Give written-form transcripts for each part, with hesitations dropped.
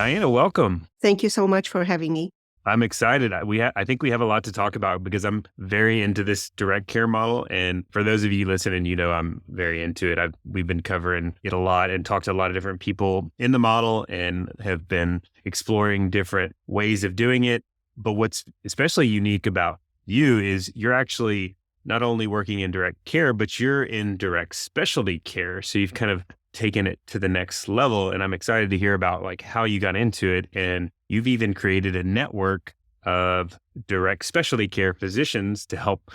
Diana, welcome. Thank you so much for having me. I'm excited. I think we have a lot to talk about because I'm very into this direct care model. And for those of you listening, I'm very into it. We've been covering it a lot and talked to a lot of different people in the model and have been exploring different ways of doing it. But what's especially unique about you is you're actually not only working in direct care, but you're in direct specialty care. So you've kind of taken it to the next level. And I'm excited to hear about like how you got into it. And you've even created a network of direct specialty care physicians to help,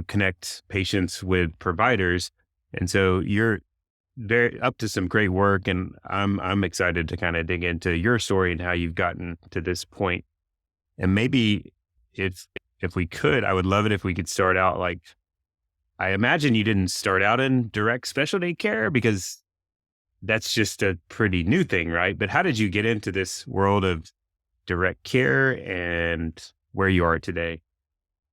connect patients with providers. And so you're very up to some great work. And I'm excited to kind of dig into your story and how you've gotten to this point. And maybe if we could, I would love it if we could start out like I imagine you didn't start out in direct specialty care because that's just a pretty new thing, right? But how did you get into this world of direct care and where you are today?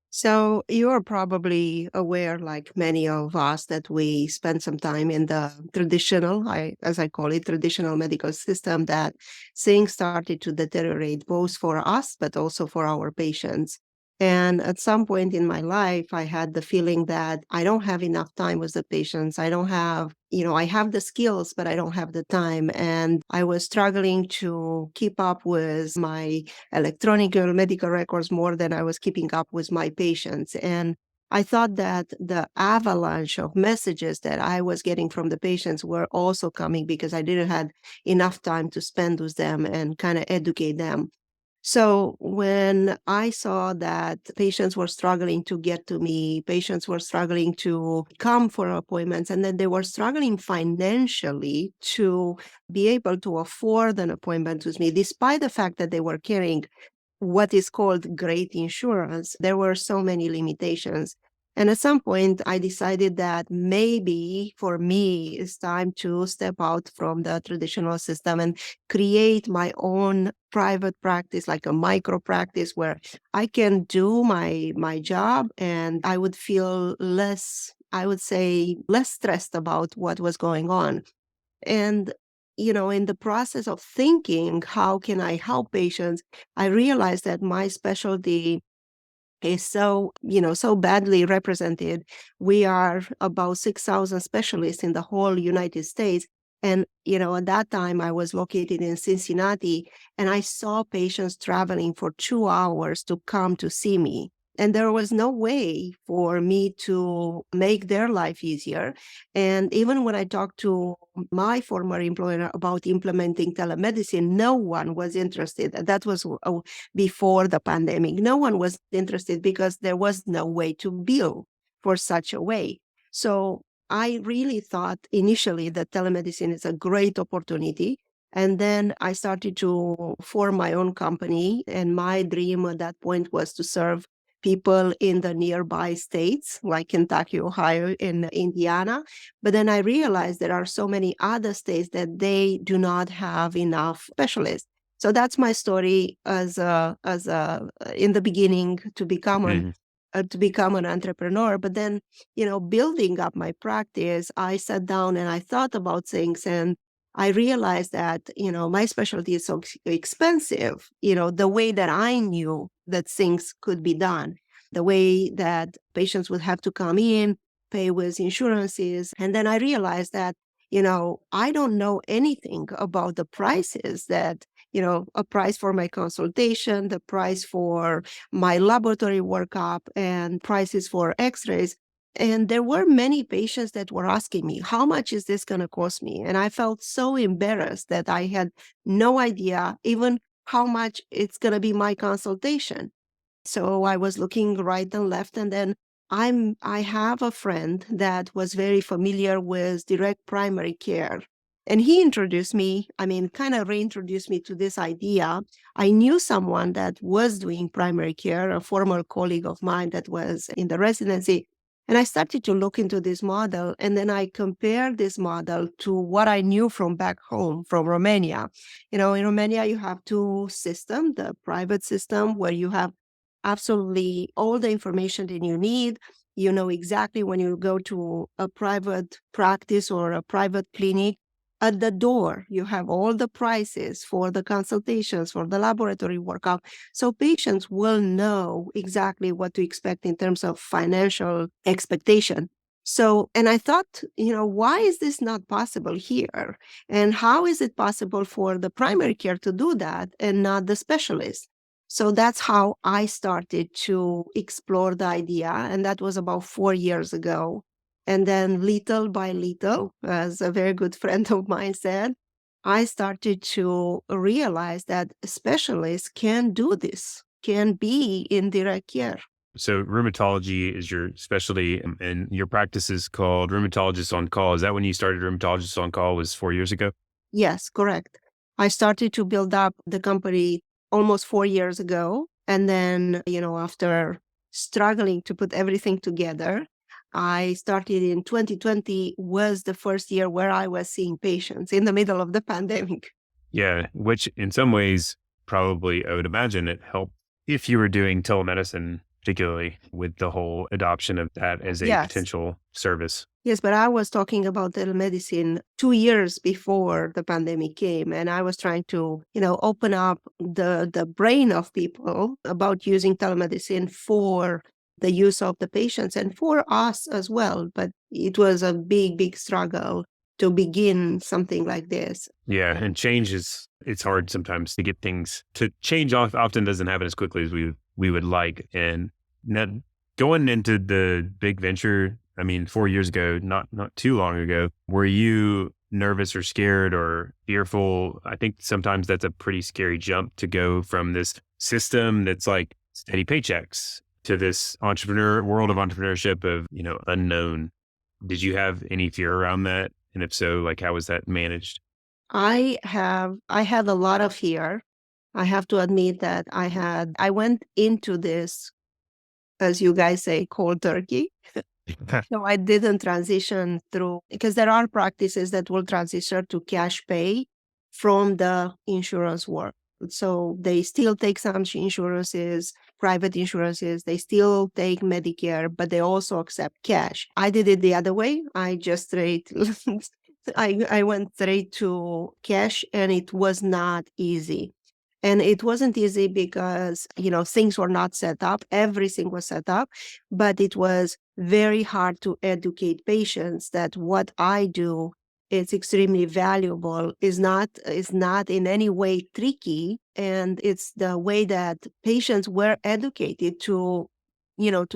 So you are probably aware, like many of us, that we spend some time in the traditional, as I call it, traditional medical system, that things started to deteriorate both for us, but also for our patients. And at some point in my life, I had the feeling that I don't have enough time with the patients. I don't have, I have the skills, but I don't have the time. And I was struggling to keep up with my electronic medical records more than I was keeping up with my patients. And I thought that the avalanche of messages that I was getting from the patients were also coming because I didn't have enough time to spend with them and kind of educate them. So when I saw that patients were struggling to get to me, patients were struggling to come for appointments, and then they were struggling financially to be able to afford an appointment with me, despite the fact that they were carrying what is called great insurance, there were so many limitations. And at some point, I decided that maybe for me, it's time to step out from the traditional system and create my own private practice, like a micro practice where I can do my job and I would feel less, I would say, less stressed about what was going on. And, in the process of thinking, how can I help patients? I realized that my specialty is so badly represented. We are about 6,000 specialists in the whole United States. And, at that time I was located in Cincinnati and I saw patients traveling for 2 hours to come to see me. And there was no way for me to make their life easier. And even when I talked to my former employer about implementing telemedicine, no one was interested. That was before the pandemic. No one was interested because there was no way to bill for such a way. So I really thought initially that telemedicine is a great opportunity. And then I started to form my own company. And my dream at that point was to serve people in the nearby states like Kentucky, Ohio, and Indiana. But then I realized there are so many other states that they do not have enough specialists. So that's my story as a in the beginning Mhm. to become an entrepreneur. But then, building up my practice, I sat down and I thought about things and I realized that, my specialty is so expensive, the way that I knew that things could be done, the way that patients would have to come in, pay with insurances. And then I realized that, I don't know anything about the prices that, a price for my consultation, the price for my laboratory workup, and prices for x-rays. And there were many patients that were asking me, how much is this going to cost me? And I felt so embarrassed that I had no idea even how much it's going to be my consultation. So I was looking right and left, and then I have a friend that was very familiar with direct primary care. And he introduced me, kind of reintroduced me to this idea. I knew someone that was doing primary care, a former colleague of mine that was in the residency. And I started to look into this model, and then I compared this model to what I knew from back home, from Romania. In Romania, you have two systems, the private system where you have absolutely all the information that you need. You know exactly when you go to a private practice or a private clinic, at the door, you have all the prices for the consultations, for the laboratory workup. So patients will know exactly what to expect in terms of financial expectation. So, and I thought, why is this not possible here? And how is it possible for the primary care to do that and not the specialist? So that's how I started to explore the idea. And that was about 4 years ago. And then little by little, as a very good friend of mine said, I started to realize that specialists can do this, can be in direct care. So rheumatology is your specialty, and your practice is called Rheumatologist on Call. Is that when you started Rheumatologist on Call? Was 4 years ago? Yes, correct. I started to build up the company almost 4 years ago. And then, after struggling to put everything together, I started in 2020 was the first year where I was seeing patients in the middle of the pandemic. Yeah, which in some ways, probably I would imagine it helped if you were doing telemedicine, particularly with the whole adoption of that as a Yes. potential service. Yes, but I was talking about telemedicine 2 years before the pandemic came, and I was trying to, open up the brain of people about using telemedicine for the use of the patients and for us as well. But it was a big, big struggle to begin something like this. Yeah, and change is it's hard sometimes to get things to change. Often doesn't happen as quickly as we would like. And now, going into the big venture, I mean, 4 years ago, not too long ago, were you nervous or scared or fearful? I think sometimes that's a pretty scary jump to go from this system that's like steady paychecks to this entrepreneur world of entrepreneurship of unknown. Did you have any fear around that? And if so, like how was that managed? I had a lot of fear. I have to admit that I went into this, as you guys say, cold turkey. No, I didn't transition through because there are practices that will transition to cash pay from the insurance world. So they still take some insurances, private insurances, they still take Medicare, but they also accept cash. I did it the other way. I just straight I went straight to cash and it was not easy. And it wasn't easy because, things were not set up. Everything was set up, but it was very hard to educate patients that what I do is extremely valuable, is not in any way tricky. And it's the way that patients were educated to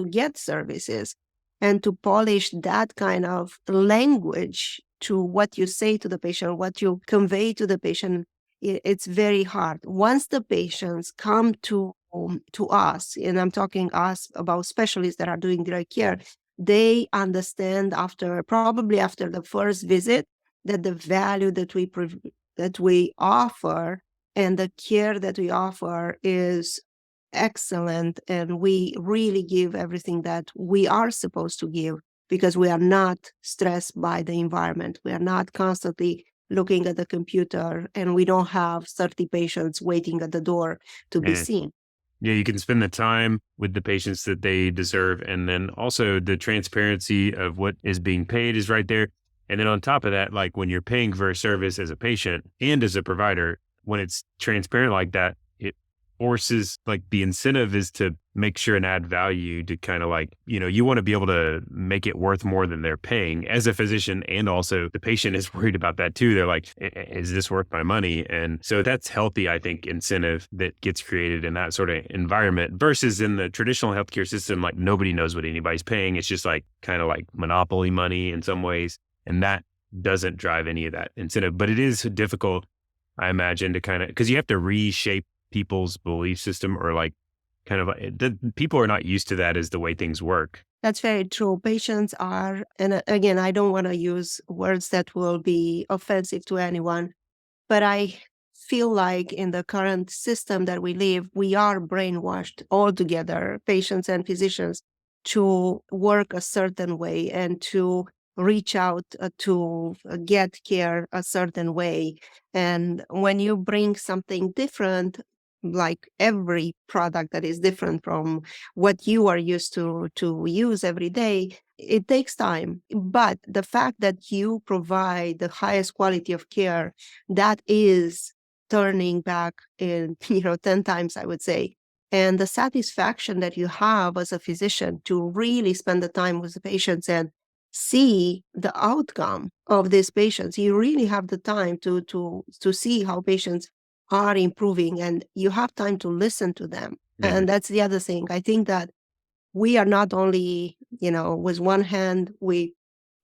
get services and to polish that kind of language to what you say to the patient, what you convey to the patient. It's very hard. Once the patients come to us, and I'm talking us about specialists that are doing direct care, they understand probably after the first visit that the value that we offer and the care that we offer is excellent, and we really give everything that we are supposed to give because we are not stressed by the environment. We are not constantly looking at the computer, and we don't have 30 patients waiting at the door to be And seen. yeah, you can spend the time with the patients that they deserve. And then also the transparency of what is being paid is right there. And then on top of that, like when you're paying for a service as a patient and as a provider, when it's transparent like that, it forces like the incentive is to make sure and add value to kind of like, you want to be able to make it worth more than they're paying as a physician. And also the patient is worried about that too. They're like, Is this worth my money?" And so that's healthy, I think, incentive that gets created in that sort of environment versus in the traditional healthcare system, like nobody knows what anybody's paying. It's just like kind of like monopoly money in some ways. And that doesn't drive any of that incentive, but it is difficult, I imagine, to kind of, because you have to reshape people's belief system or like kind of the people are not used to that as the way things work. That's very true. Patients are, and again, I don't want to use words that will be offensive to anyone, but I feel like in the current system that we live, we are brainwashed altogether, patients and physicians, to work a certain way and to reach out to get care a certain way. And when you bring something different, like every product that is different from what you are used to use every day, it takes time. But the fact that you provide the highest quality of care, that is turning back in, 10 times, I would say. And the satisfaction that you have as a physician to really spend the time with the patients and see the outcome of these patients. You really have the time to see how patients are improving, and you have time to listen to them. Hmm. And that's the other thing. I think that we are not only, with one hand we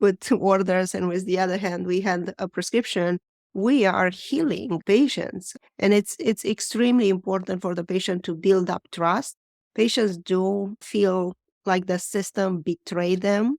put orders and with the other hand we hand a prescription. We are healing patients, and it's extremely important for the patient to build up trust. Patients do feel like the system betrayed them,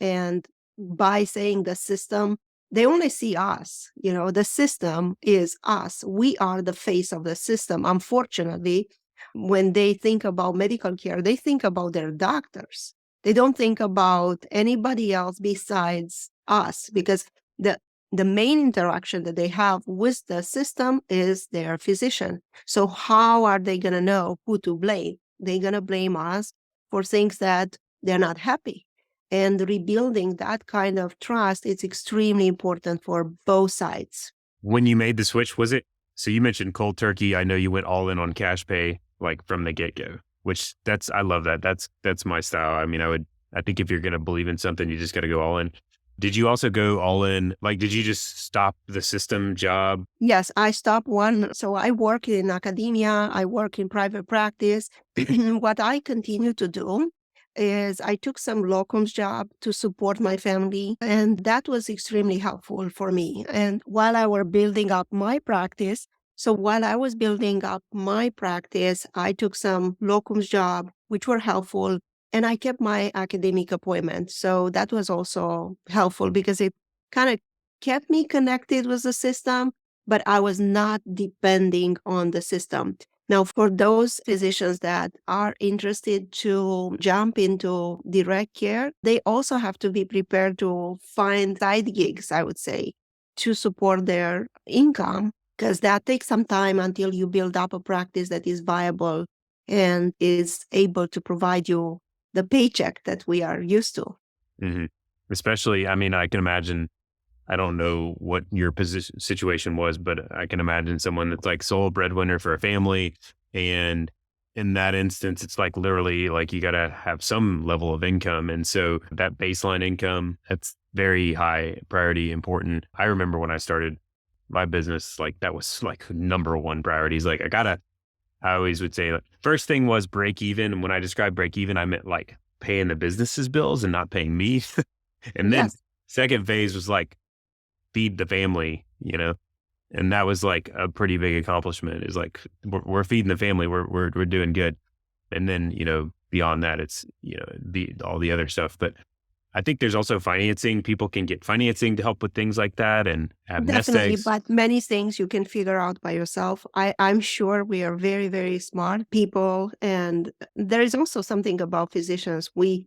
and by saying the system, they only see us. The system is us. We are the face of the system. Unfortunately, when they think about medical care, they think about their doctors. They don't think about anybody else besides us, because the the main interaction that they have with the system is their physician. So how are they going to know who to blame? They're going to blame us for things that they're not happy. And rebuilding that kind of trust is extremely important for both sides. When you made the switch, was it? So you mentioned cold turkey. I know you went all in on cash pay, like from the get go, which I love that. That's my style. I mean, I think if you're going to believe in something, you just got to go all in. Did you also go all in? Like, did you just stop the system job? Yes, I stopped one. So I work in academia, I work in private practice. What I continue to do is I took some locums job to support my family, and that was extremely helpful for me. And while I were building up my practice, so while I was building up my practice, I took some locums job, which were helpful, and I kept my academic appointment. So that was also helpful because it kind of kept me connected with the system, but I was not depending on the system. Now, for those physicians that are interested to jump into direct care, they also have to be prepared to find side gigs, I would say, to support their income, because that takes some time until you build up a practice that is viable and is able to provide you the paycheck that we are used to. Hmm. Especially, I mean, I can imagine. I don't know what your position situation was, but I can imagine someone that's like sole breadwinner for a family. And in that instance, it's like literally like you got to have some level of income. And so that baseline income, that's very high priority, important. I remember when I started my business, like that was like number one priorities. Like I always would say, like, first thing was break even. And when I described break even, I meant like paying the business's bills and not paying me. And then Yes, second phase was like, feed the family, you know? And that was like a pretty big accomplishment is like, we're feeding the family. We're doing good. And then, beyond that, it's, all the other stuff. But I think there's also financing. People can get financing to help with things like that and have nest definitely, eggs. but many things you can figure out by yourself. I'm sure we are very, very smart people. And there is also something about physicians. We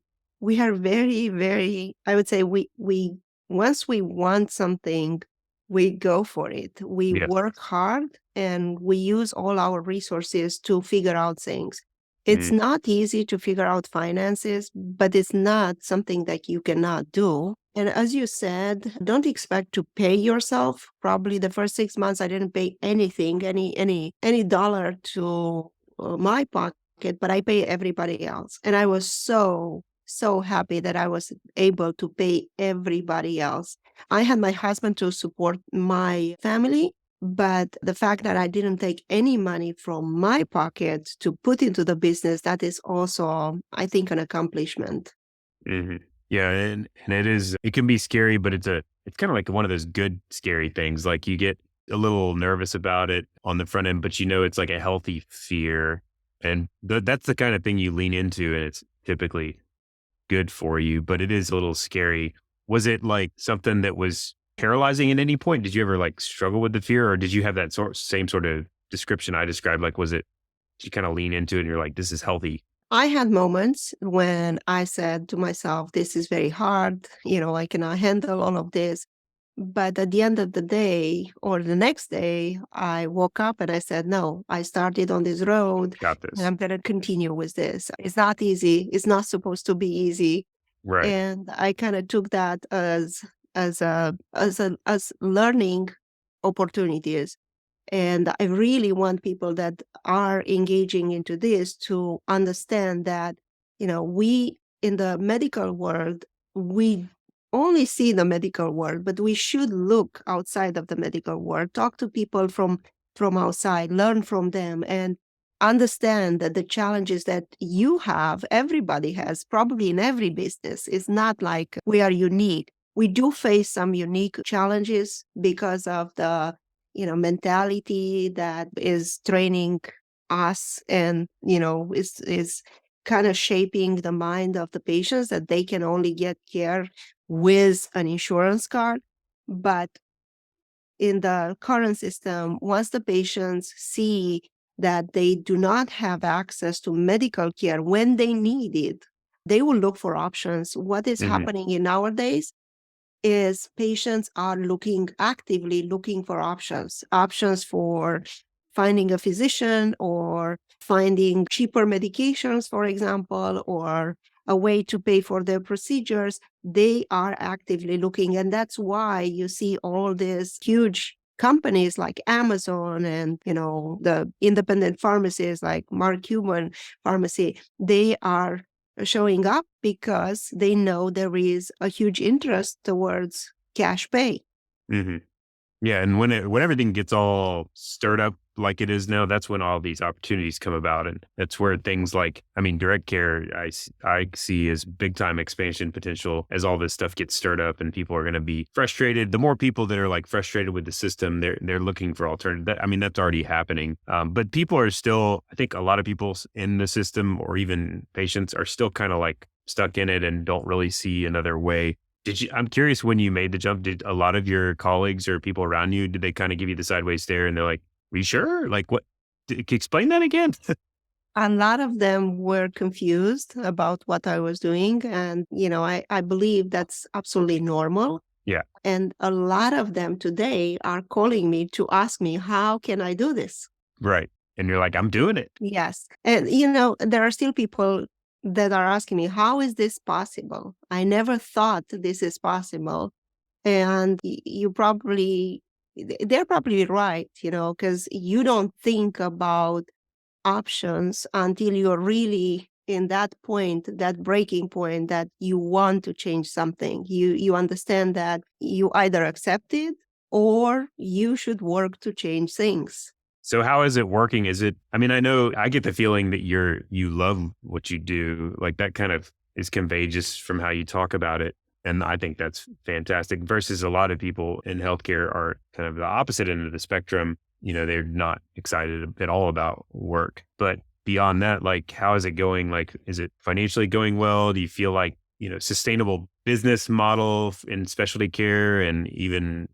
are very, very, I would say we once we want something, we go for it. We Yes. work hard and we use all our resources to figure out things. It's Mm, not easy to figure out finances, but it's not something that you cannot do. And as you said, don't expect to pay yourself. Probably the first 6 months, I didn't pay anything, any dollar to my pocket, but I pay everybody else. And I was so happy that I was able to pay everybody else. I had my husband to support my family, but the fact that I didn't take any money from my pocket to put into the business, that is also, I think, an accomplishment. hmm. Yeah. And it can be scary, but it's kind of like one of those good, scary things. Like you get a little nervous about it on the front end, but it's like a healthy fear. And that's the kind of thing you lean into. And it's typically good for you, but it is a little scary. Was it like something that was paralyzing at any point? Did you ever like struggle with the fear, or did you have that same sort of description I described? Like, did you kind of lean into it and you're like, this is healthy? I had moments when I said to myself, this is very hard. I cannot handle all of this. But at the end of the day or the next day, I woke up and I said, no, I started on this road Got and this. I'm going to continue with this. It's not easy. It's not supposed to be easy. Right. and I kind of took that as learning opportunities. And I really want people that are engaging into this to understand that, we in the medical world, we only see the medical world, but we should look outside of the medical world, talk to people from outside, learn from them, and understand that the challenges that you have, everybody has, probably in every business. It's not like we are unique. We do face some unique challenges because of the mentality that is training us, and is kind of shaping the mind of the patients that they can only get care with an insurance card. But in the current system, once the patients see that they do not have access to medical care when they need it, they will look for options. What is Hmm. happening in nowadays is patients are actively looking for options for finding a physician, or finding cheaper medications, for example, or a way to pay for their procedures. They are actively looking. And that's why you see all these huge companies like Amazon, and, the independent pharmacies like Mark Cuban Pharmacy. They are showing up because they know there is a huge interest towards cash pay. Hmm. Yeah, and when everything gets all stirred up like it is now, that's when all these opportunities come about, and that's where things like, I mean, direct care, I see as big time expansion potential as all this stuff gets stirred up, and people are going to be frustrated. The more people that are like frustrated with the system, they're looking for alternative. I mean, that's already happening, but people are still. I think a lot of people in the system, or even patients, are still kind of like stuck in it and don't really see another way. I'm curious, when you made the jump, did a lot of your colleagues or people around you, did they kind of give you the sideways stare and they're like, "Are you sure? Like what? Explain that again?" A lot of them were confused about what I was doing. And, I believe that's absolutely normal. Yeah, And a lot of them today are calling me to ask me, how can I do this? right. And you're like, "I'm doing it." Yes. And, there are still people that are asking me, how is this possible? I never thought this is possible. And you probably, they're probably right, because you don't think about options until you're really in that point, that breaking point, that you want to change something. You understand that you either accept it, or you should work to change things. So how is it working? Is it, I mean, I know I get the feeling that you love what you do. Like that kind of is conveyed just from how you talk about it. And I think that's fantastic versus a lot of people in healthcare are kind of the opposite end of the spectrum. They're not excited at all about work. But beyond that, like, how is it going? Like, is it financially going well? Do you feel like, sustainable business model in specialty care, and even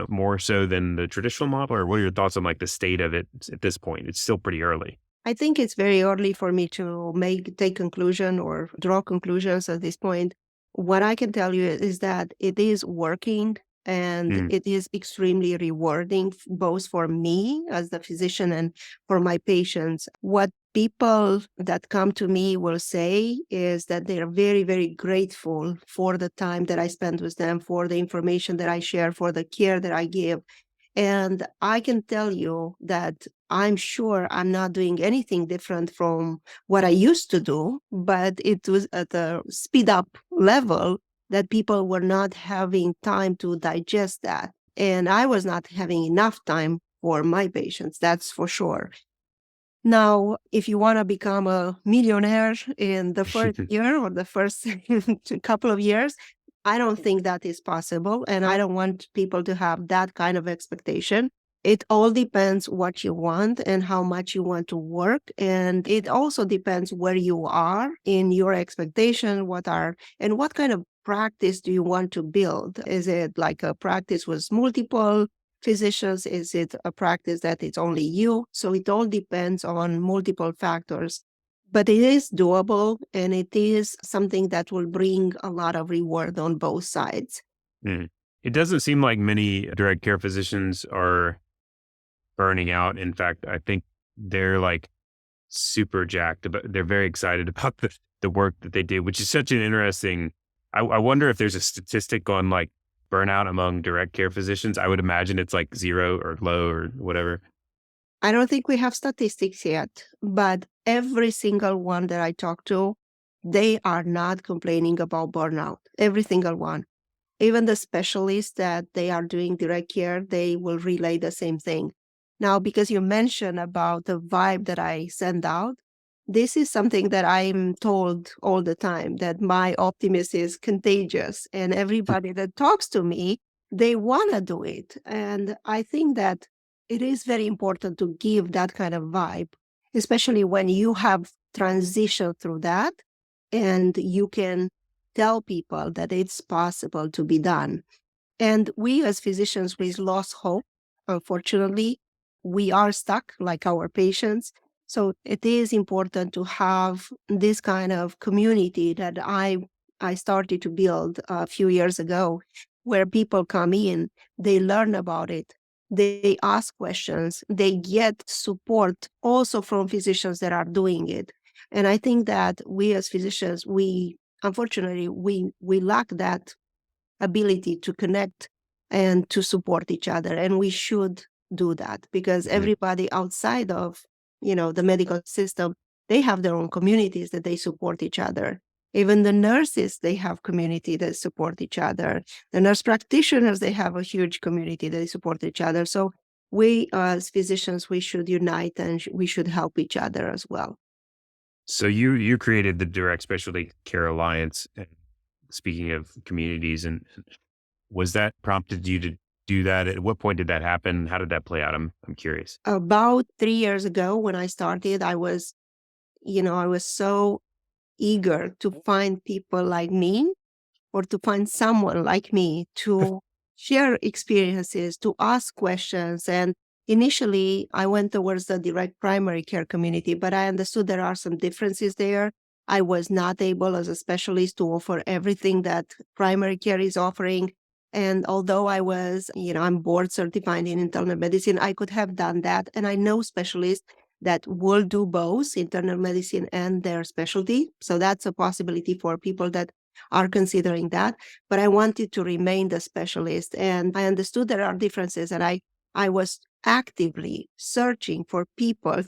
more so than the traditional model? Or what are your thoughts on like the state of it at this point? It's still pretty early. I think it's very early for me to take conclusion or draw conclusions at this point. What I can tell you is that it is working, and Mm, it is extremely rewarding, both for me as the physician and for my patients. What people that come to me will say is that they are very, very grateful for the time that I spend with them, for the information that I share, for the care that I give. And I can tell you that I'm sure I'm not doing anything different from what I used to do, but it was at a speed up level that people were not having time to digest that. And I was not having enough time for my patients, that's for sure. Now, if you want to become a millionaire in the first year or the first couple of years, I don't think that is possible. And I don't want people to have that kind of expectation. It all depends what you want and how much you want to work. And it also depends where you are in your expectation, and what kind of practice do you want to build? Is it like a practice with multiple physicians? Is it a practice that it's only you? So it all depends on multiple factors. But it is doable, and it is something that will bring a lot of reward on both sides. mm. It doesn't seem like many direct care physicians are burning out. In fact, I think they're like super jacked about, they're very excited about the work that they do, which is such an interesting I wonder if there's a statistic on like burnout among direct care physicians. I would imagine it's like zero or low or whatever. I don't think we have statistics yet, but every single one that I talk to, they are not complaining about burnout. Every single one. Even the specialists that they are doing direct care, they will relay the same thing. Now, because you mentioned about the vibe that I send out, this is something that I'm told all the time that my optimism is contagious, and everybody that talks to me, they want to do it. And I think that it is very important to give that kind of vibe, especially when you have transitioned through that and you can tell people that it's possible to be done. And we as physicians, we lost hope. Unfortunately, we are stuck like our patients. So it is important to have this kind of community that I started to build a few years ago, where people come in, they learn about it, they ask questions, they get support also from physicians that are doing it. And I think that we as physicians, we unfortunately we lack that ability to connect and to support each other, and we should do that because Mhm. everybody outside of the medical system, they have their own communities that they support each other. Even the nurses, they have community that support each other. The nurse practitioners, they have a huge community that they support each other. So we as physicians, we should unite and we should help each other as well. So you created the Direct Specialty Care Alliance. And speaking of communities, and was that prompted you to do that? At what point did that happen? How did that play out? I'm curious. About 3 years ago when I started, I was so eager to find people like me or to find someone like me to share experiences, to ask questions. And initially, I went towards the direct primary care community, but I understood there are some differences there. I was not able as a specialist to offer everything that primary care is offering. And although I'm board certified in internal medicine, I could have done that. And I know specialists that will do both internal medicine and their specialty. So that's a possibility for people that are considering that. But I wanted to remain the specialist. And I understood there are differences. And I was actively searching for people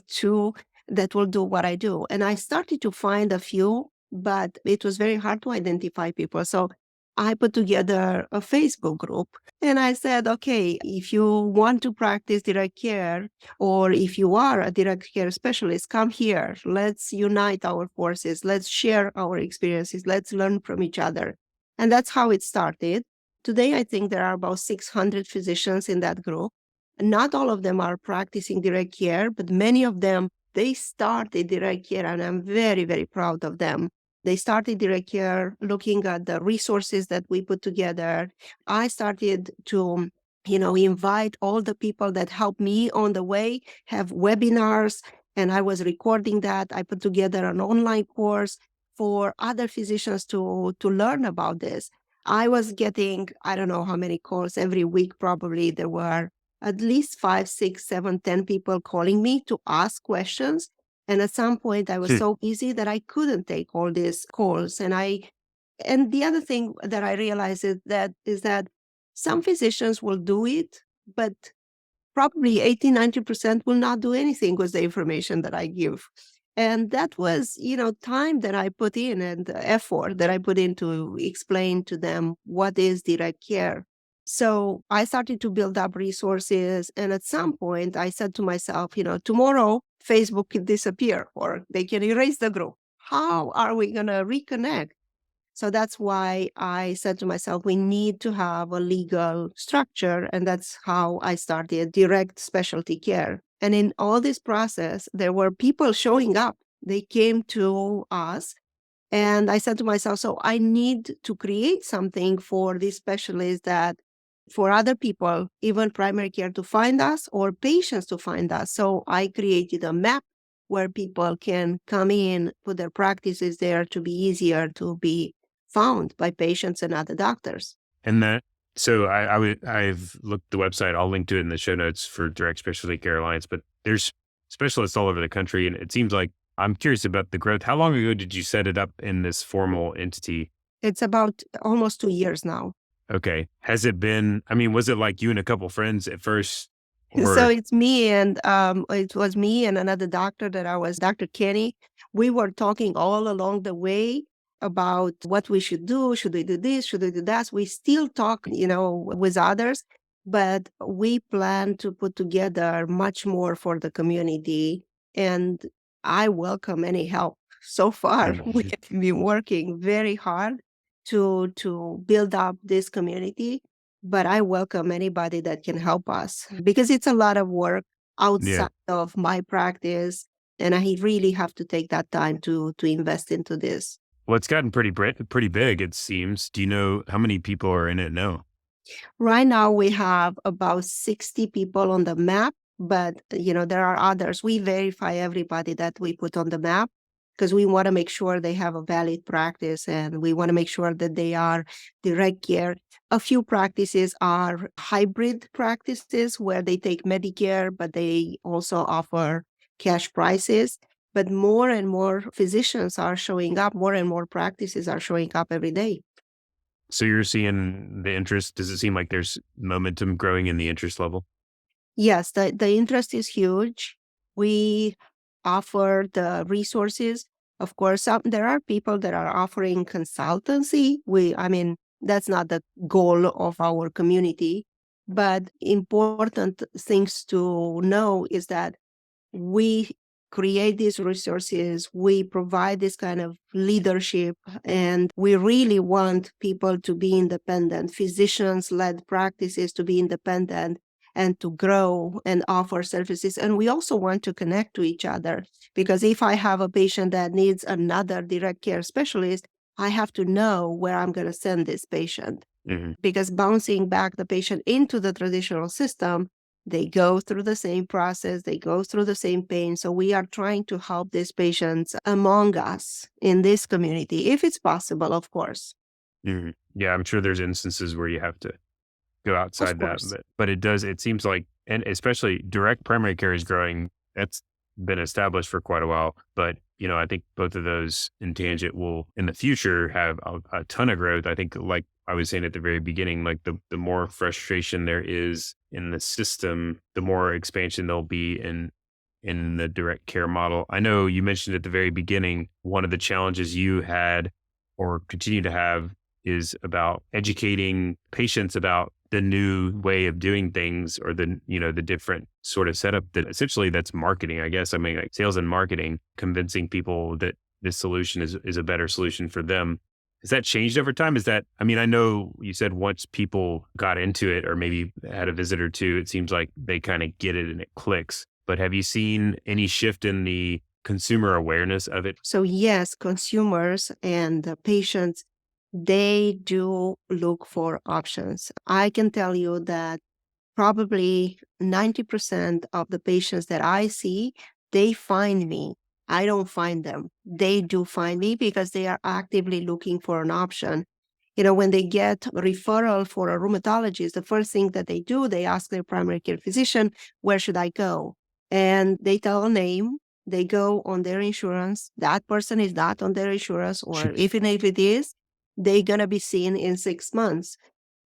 that will do what I do. And I started to find a few, but it was very hard to identify people. So I put together a Facebook group and I said, okay, if you want to practice direct care, or if you are a direct care specialist, come here. Let's unite our forces. Let's share our experiences. Let's learn from each other. And that's how it started. Today, I think there are about 600 physicians in that group. Not all of them are practicing direct care, but many of them, they started direct care, and I'm very, very proud of them. They started direct care looking at the resources that we put together. I started to invite all the people that helped me on the way, have webinars, and I was recording that. I put together an online course for other physicians to learn about this. I was getting, I don't know how many calls every week, probably there were at least 5, 6, 7, 10 people calling me to ask questions. And at some point I was Hmm. so busy that I couldn't take all these calls. And the other thing that I realized is that some physicians will do it, but probably 80, 90% will not do anything with the information that I give. And that was, time that I put in and the effort that I put in to explain to them what is direct care. So I started to build up resources. And at some point, I said to myself, tomorrow Facebook can disappear or they can erase the group. How are we going to reconnect? So that's why I said to myself, we need to have a legal structure. And that's how I started direct specialty care. And in all this process, there were people showing up. They came to us. And I said to myself, so I need to create something for these specialists that for other people, even primary care to find us or patients to find us. So I created a map where people can come in, put their practices there to be easier to be found by patients and other doctors. And that, so I've looked the website. I'll link to it in the show notes for Direct Specialty Care Alliance. But there's specialists all over the country, and it seems like I'm curious about the growth. How long ago did you set it up in this formal entity? It's about almost 2 years now. Okay. Has it been, I mean, was it like you and a couple friends at first So or it's me and it was me and another doctor that I was Dr. Kenny. We were talking all along the way about what we should do. Should we do this? Should we do that? We still talk, with others, but we plan to put together much more for the community. And I welcome any help. So far, we Mhm. have been working very hard to build up this community, but I welcome anybody that can help us because it's a lot of work Yeah. outside of my practice. And I really have to take that time to invest into this. Well, it's gotten pretty big, it seems. Do you know how many people are in it now? Right now we have about 60 people on the map, but there are others. We verify everybody that we put on the map because we want to make sure they have a valid practice and we want to make sure that they are direct care. A few practices are hybrid practices where they take Medicare, but they also offer cash prices. But more and more physicians are showing up, more and more practices are showing up every day. So you're seeing the interest. Does it seem like there's momentum growing in the interest level? Yes, the interest is huge. We offer the resources. Of course, there are people that are offering consultancy. I mean, that's not the goal of our community, but important things to know is that we create these resources, we provide this kind of leadership, and we really want people to be independent, physicians led practices to be independent and to grow and offer services. And we also want to connect to each other because if I have a patient that needs another direct care specialist, I have to know where I'm going to send this patient Hmm. because bouncing back the patient into the traditional system, they go through the same process, they go through the same pain. So we are trying to help these patients among us in this community, if it's possible, of course. Hmm. Yeah, I'm sure there's instances where you have to go Of outside that, course. but it seems like, and especially direct primary care is growing. That's been established for quite a while, but I think both of those in tangent will in the future have a ton of growth. I think, like I was saying at the very beginning, like the more frustration there is in the system, the more expansion there'll be in the direct care model. I know you mentioned at the very beginning, one of the challenges you had or continue to have is about educating patients about the new way of doing things, or the different sort of setup that essentially that's marketing, I guess. I mean, like sales and marketing, convincing people that this solution is a better solution for them. Has that changed over time? I mean, I know you said once people got into it or maybe had a visit or two, it seems like they kind of get it and it clicks. But have you seen any shift in the consumer awareness of it? So, yes, consumers and the patients, they do look for options. I can tell you that probably 90% of the patients that I see, they find me. I don't find them. They do find me because they are actively looking for an option. When they get a referral for a rheumatologist, the first thing that they do, they ask their primary care physician, where should I go? And they tell a name, they go on their insurance. That person is not on their insurance, or even if it is, they're going to be seen in 6 months.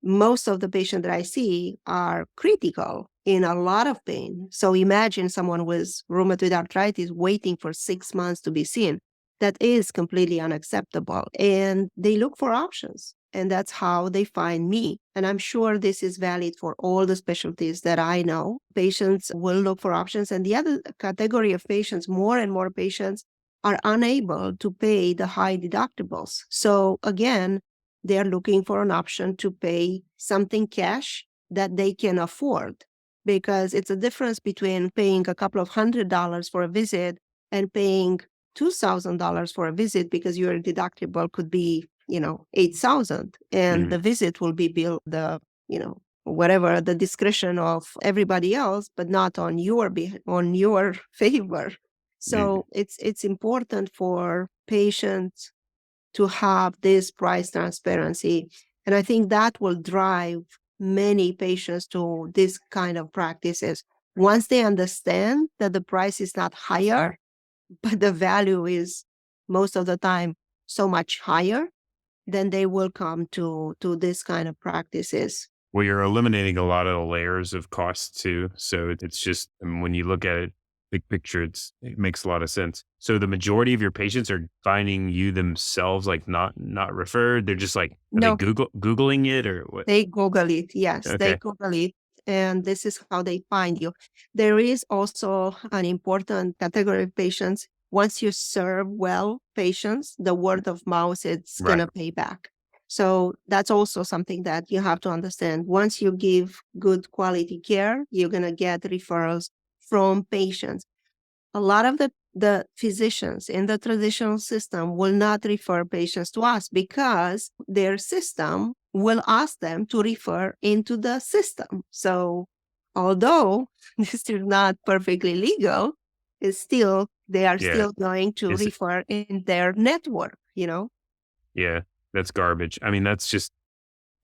Most of the patients that I see are critical in a lot of pain. So imagine someone with rheumatoid arthritis waiting for 6 months to be seen. That is completely unacceptable. And they look for options. And that's how they find me. And I'm sure this is valid for all the specialties that I know. Patients will look for options. And the other category of patients, more and more patients, are unable to pay the high deductibles. So again, they're looking for an option to pay something cash that they can afford because it's a difference between paying a couple of $100s for a visit and paying $2,000 for a visit because your deductible could be, 8,000 and Mhm. the visit will be billed whatever the discretion of everybody else, but not on on your favor. Mhm. So it's important for patients to have this price transparency. And I think that will drive many patients to this kind of practices. Once they understand that the price is not higher, but the value is most of the time so much higher, then they will come to this kind of practices. Well, you're eliminating a lot of the layers of costs too. So it's just, I mean, when you look at it, big picture, it makes a lot of sense. So the majority of your patients are finding you themselves, like not referred. They're just like, are they No, Googling it or what? they Google it. Yes, they Okay. Google it. And this is how they find you. There is also an important category of patients. Once you serve well patients, the word of mouth is going Right. to pay back. So that's also something that you have to understand. Once you give good quality care, you're going to get referrals from patients. A lot of the physicians in the traditional system will not refer patients to us because their system will ask them to refer into the system. So, although this is not perfectly legal, it's still they are Yeah. still going to Is it? refer in their network, you know. Yeah. That's garbage. I mean, that's just,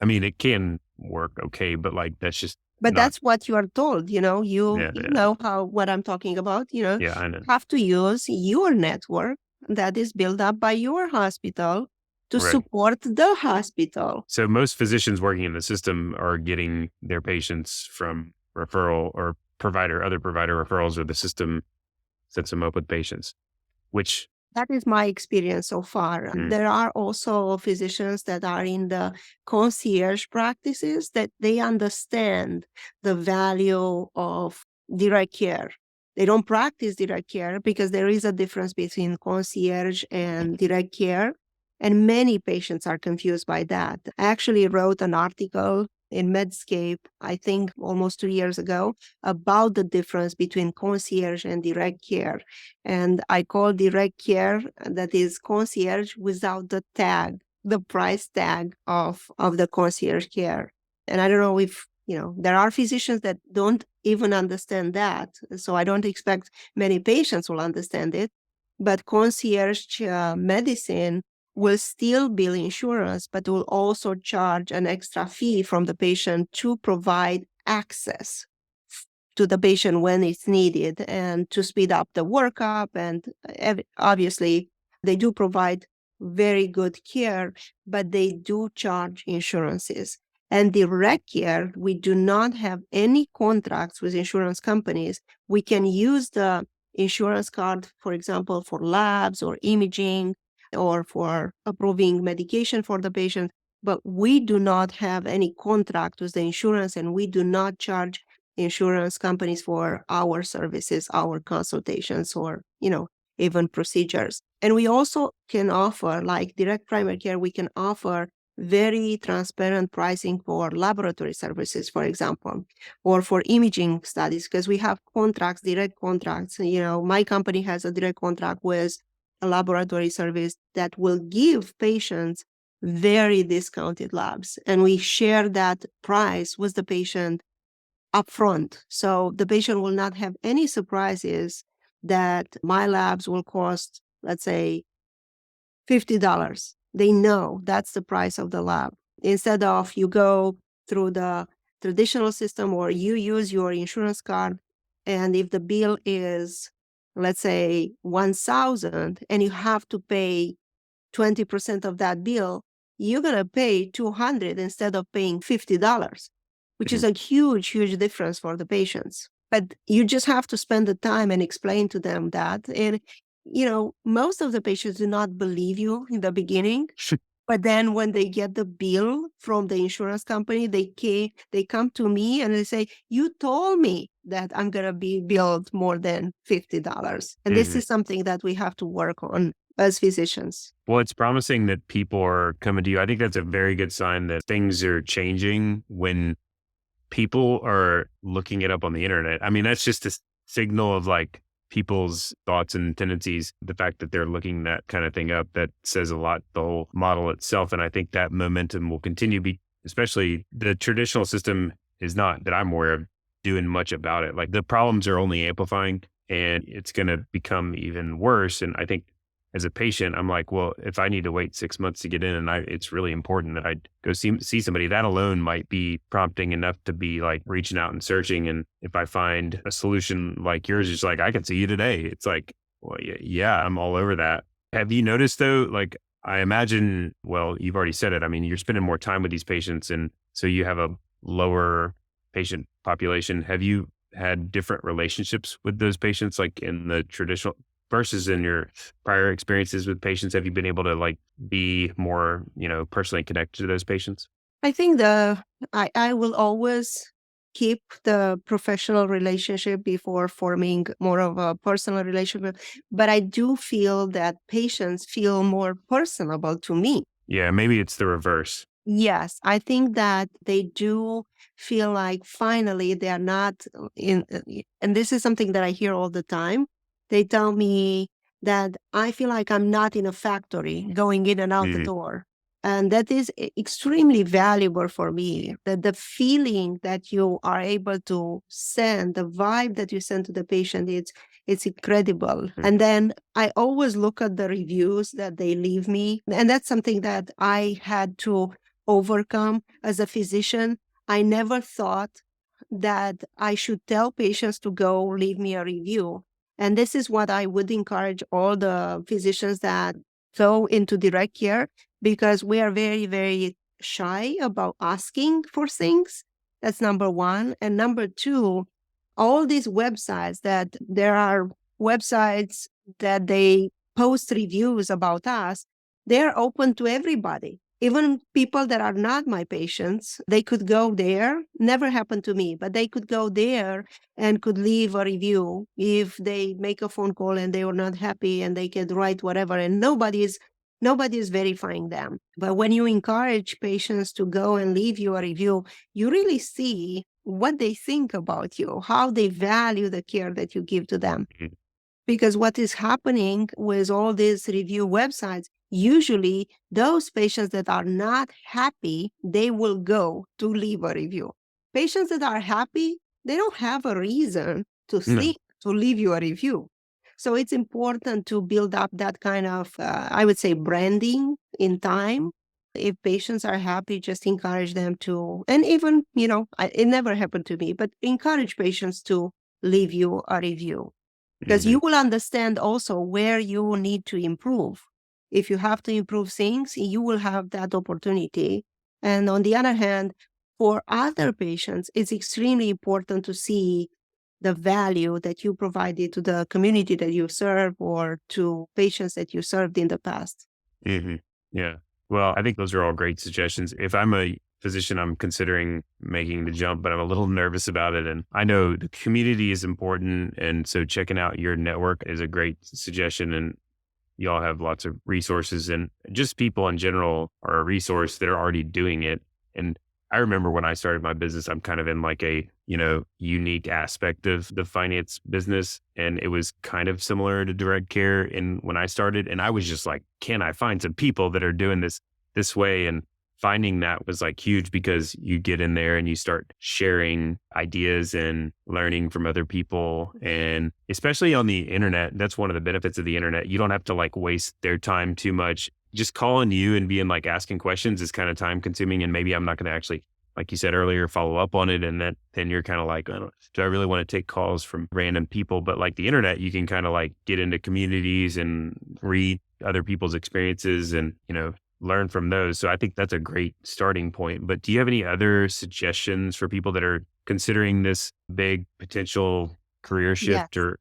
I mean, it can work okay, but like, that's just But not, that's what you are told, you know, you yeah. you Yeah. know how what I'm talking about, you know, Yeah. I know. have to use your network that is built up by your hospital to Right. support the hospital. So most physicians working in the system are getting their patients from referral or other provider referrals, or the system sets them up with patients, which, That is my experience so far. mm, There are also physicians that are in the concierge practices that they understand the value of direct care. They don't practice direct care because there is a difference between concierge and direct care. And many patients are confused by that. I actually wrote an article in Medscape, I think almost 2 years ago, about the difference between concierge and direct care. And I call direct care that is concierge without the tag, the price tag of the concierge care. And I don't know if, you know, there are physicians that don't even understand that. So I don't expect many patients will understand it. But concierge medicine will still bill insurance, but will also charge an extra fee from the patient to provide access to the patient when it's needed and to speed up the workup. And obviously, they do provide very good care, but they do charge insurances. And direct care, we do not have any contracts with insurance companies. We can use the insurance card, for example, for labs or imaging or for approving medication for the patient, but we do not have any contract with the insurance and we do not charge insurance companies for our services, our consultations, or, you know, even procedures. And we also can offer, like direct primary care, we can offer very transparent pricing for laboratory services, for example, or for imaging studies, because we have contracts, direct contracts. You know, my company has a direct contract with a laboratory service that will give patients very discounted labs. And we share that price with the patient upfront. So the patient will not have any surprises that my labs will cost, let's say, $50. They know that's the price of the lab. Instead of you go through the traditional system or you use your insurance card, and if the bill is, let's say, 1,000 and you have to pay 20% of that bill, you're going to pay 200 instead of paying $50, which is mhm, a huge, huge difference for the patients. But you just have to spend the time and explain to them that. And, you know, most of the patients do not believe you in the beginning. But then when they get the bill from the insurance company, they come to me and they say, "You told me that I'm going to be billed more than $50." And this mhm. is something that we have to work on as physicians. Well, it's promising that people are coming to you. I think that's a very good sign that things are changing when people are looking it up on the internet. I mean, that's just a signal of like people's thoughts and tendencies. The fact that they're looking that kind of thing up, that says a lot, the whole model itself. And I think that momentum will continue, especially the traditional system is not, that I'm aware of, doing much about it. Like the problems are only amplifying and it's going to become even worse. And I think as a patient, I'm like, well, if I need to wait 6 months to get in, and it's really important that I go see somebody, that alone might be prompting enough to be like reaching out and searching. And if I find a solution like yours, it's like, I can see you today. It's like, well, yeah, I'm all over that. Have you noticed though, like I imagine, well, you've already said it. I mean, you're spending more time with these patients, and so you have a lower patient population. Have you had different relationships with those patients, like in the traditional versus in your prior experiences with patients? Have you been able to like be more, personally connected to those patients? I think I will always keep the professional relationship before forming more of a personal relationship, but I do feel that patients feel more personable to me. Yeah, maybe it's the reverse. Yes, I think that they do feel like finally they are not and this is something that I hear all the time. They tell me that I feel like I'm not in a factory going in and out the Mm, door. And that is extremely valuable for me. That the feeling that you are able to send, the vibe that you send to the patient, it's incredible. And mhm, then I always look at the reviews that they leave me. And that's something that I had to overcome as a physician. I never thought that I should tell patients to go leave me a review. And this is what I would encourage all the physicians that go into direct care, because we are very, very shy about asking for things. That's number one. And number two, all these websites that there are websites that they post reviews about us, they're open to everybody. Even people that are not my patients, they could go there. Never happened to me, but they could go there and could leave a review if they make a phone call and they were not happy, and they could write whatever, and nobody is verifying them. But when you encourage patients to go and leave you a review, you really see what they think about you, how they value the care that you give to them. mhm, Because what is happening with all these review websites, usually those patients that are not happy, they will go to leave a review. Patients that are happy, they don't have a reason to no, think to leave you a review. So it's important to build up that kind of, I would say, branding in time. If patients are happy, just encourage them to, and even, it never happened to me, but encourage patients to leave you a review, because mhm, you will understand also where you need to improve. If you have to improve things, you will have that opportunity. And on the other hand, for other patients, it's extremely important to see the value that you provided to the community that you serve or to patients that you served in the past. mhm. Yeah. Well, I think those are all great suggestions. If I'm a physician, I'm considering making the jump, but I'm a little nervous about it. And I know the community is important. And so checking out your network is a great suggestion. And y'all have lots of resources, and just people in general are a resource that are already doing it. And I remember when I started my business, I'm kind of in like a, unique aspect of the finance business. And it was kind of similar to direct care. And when I started, and I was just like, can I find some people that are doing this way? And finding that was like huge because you get in there and you start sharing ideas and learning from other people. And especially on the internet, that's one of the benefits of the internet. You don't have to like waste their time too much. Just calling you and being like asking questions is kind of time consuming. And maybe I'm not going to actually, like you said earlier, follow up on it. And then you're kind of like, do I really want to take calls from random people? But like the internet, you can kind of like get into communities and read other people's experiences and, learn from those. So I think that's a great starting point. But do you have any other suggestions for people that are considering this big potential career shift Yes. or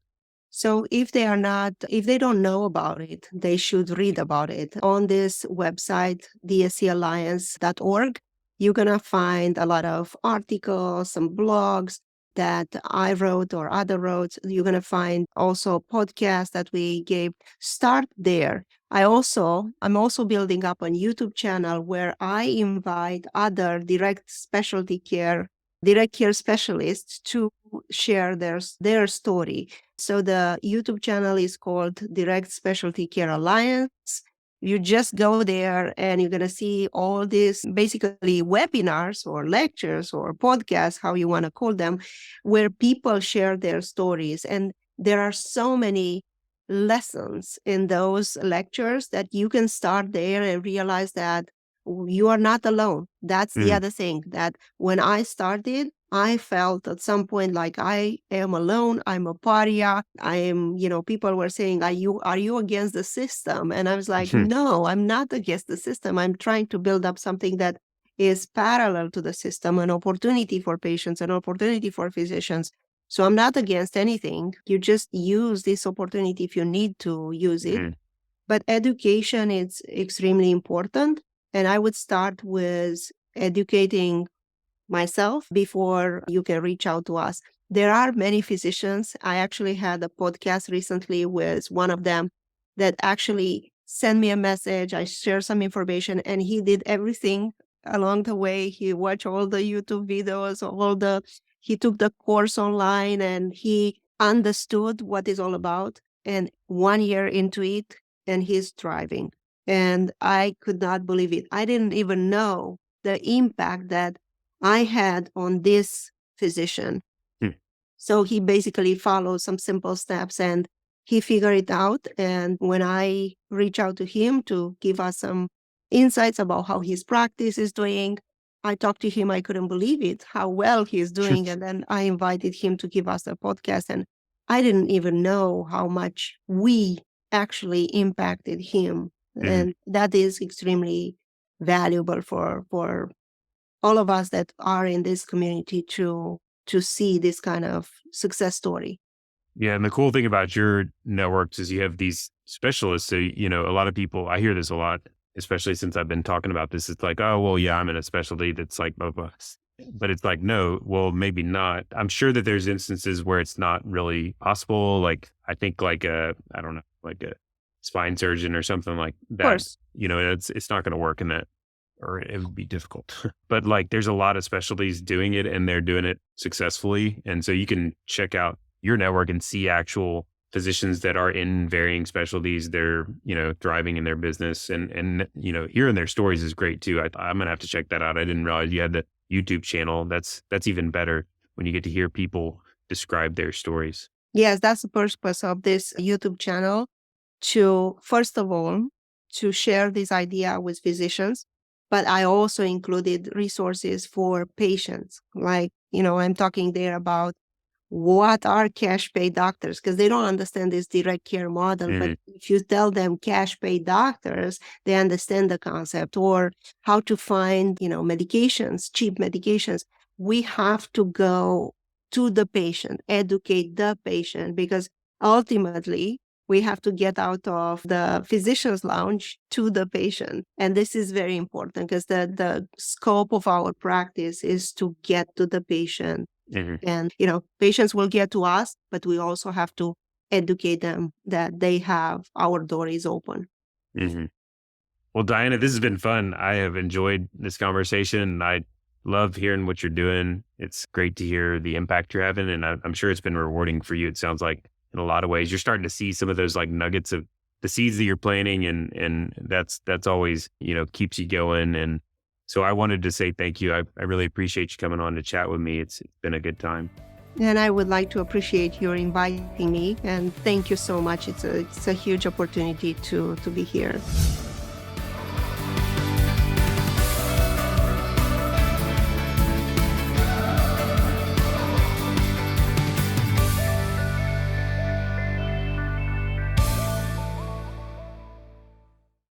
So if they don't know about it, they should read about it. On this website, dscalliance.org, you're going to find a lot of articles, some blogs that I wrote or other wrote. You're going to find also podcasts that we gave. Start there. I'm also building up a YouTube channel where I invite other direct care specialists to share their story. So the YouTube channel is called Direct Specialty Care Alliance. You just go there and you're going to see all these basically webinars or lectures or podcasts, how you want to call them, where people share their stories. And there are so many lessons in those lectures that you can start there and realize that you are not alone. That's the Mm, other thing, that when I started, I felt at some point like I am alone, I'm a pariah. I am, people were saying, are you against the system? And I was like, no, I'm not against the system. I'm trying to build up something that is parallel to the system, an opportunity for patients, an opportunity for physicians. So I'm not against anything. You just use this opportunity if you need to use it. Mhm. But education is extremely important. And I would start with educating myself before you can reach out to us. There are many physicians. I actually had a podcast recently with one of them that actually sent me a message. I shared some information and he did everything along the way. He watched all the YouTube videos, he took the course online and he understood what it's all about. And 1 year into it, and he's thriving. And I could not believe it. I didn't even know the impact that I had on this physician. Hmm. So he basically followed some simple steps and he figured it out. And when I reached out to him to give us some insights about how his practice is doing, I talked to him. I couldn't believe it, how well he's doing. And then I invited him to give us a podcast. And I didn't even know how much we actually impacted him. Mhm. And that is extremely valuable for all of us that are in this community to see this kind of success story. Yeah, and the cool thing about your networks is you have these specialists. So, a lot of people, I hear this a lot, especially since I've been talking about this. It's like, oh, well, yeah, I'm in a specialty that's like, blah, blah. But it's like, no, well, maybe not. I'm sure that there's instances where it's not really possible. Like, I think like I don't know, like a spine surgeon or something like Of that, course. it's not going to work in that, or it would be difficult. But like, there's a lot of specialties doing it and they're doing it successfully. And so you can check out your network and see actual physicians that are in varying specialties. They're, thriving in their business and, hearing their stories is great too. I'm going to have to check that out. I didn't realize you had the YouTube channel. That's even better when you get to hear people describe their stories. Yes, that's the purpose of this YouTube channel, to first of all to share this idea with physicians, but I also included resources for patients. Like, I'm talking there about what are cash pay doctors, because they don't understand this direct care model. But Mhm. if you tell them cash pay doctors, they understand the concept, or how to find, medications, cheap medications. We have to go to the patient, educate the patient, because ultimately we have to get out of the physician's lounge to the patient. And this is very important because the scope of our practice is to get to the patient. Mhm. And, patients will get to us, but we also have to educate them that they have our door is open. Mhm. Well, Diana, this has been fun. I have enjoyed this conversation and I love hearing what you're doing. It's great to hear the impact you're having. And I'm sure it's been rewarding for you. It sounds like in a lot of ways, you're starting to see some of those like nuggets of the seeds that you're planting and that's always, keeps you going. And so I wanted to say thank you. I really appreciate you coming on to chat with me. It's been a good time. And I would like to appreciate your inviting me, and thank you so much. It's a huge opportunity to be here.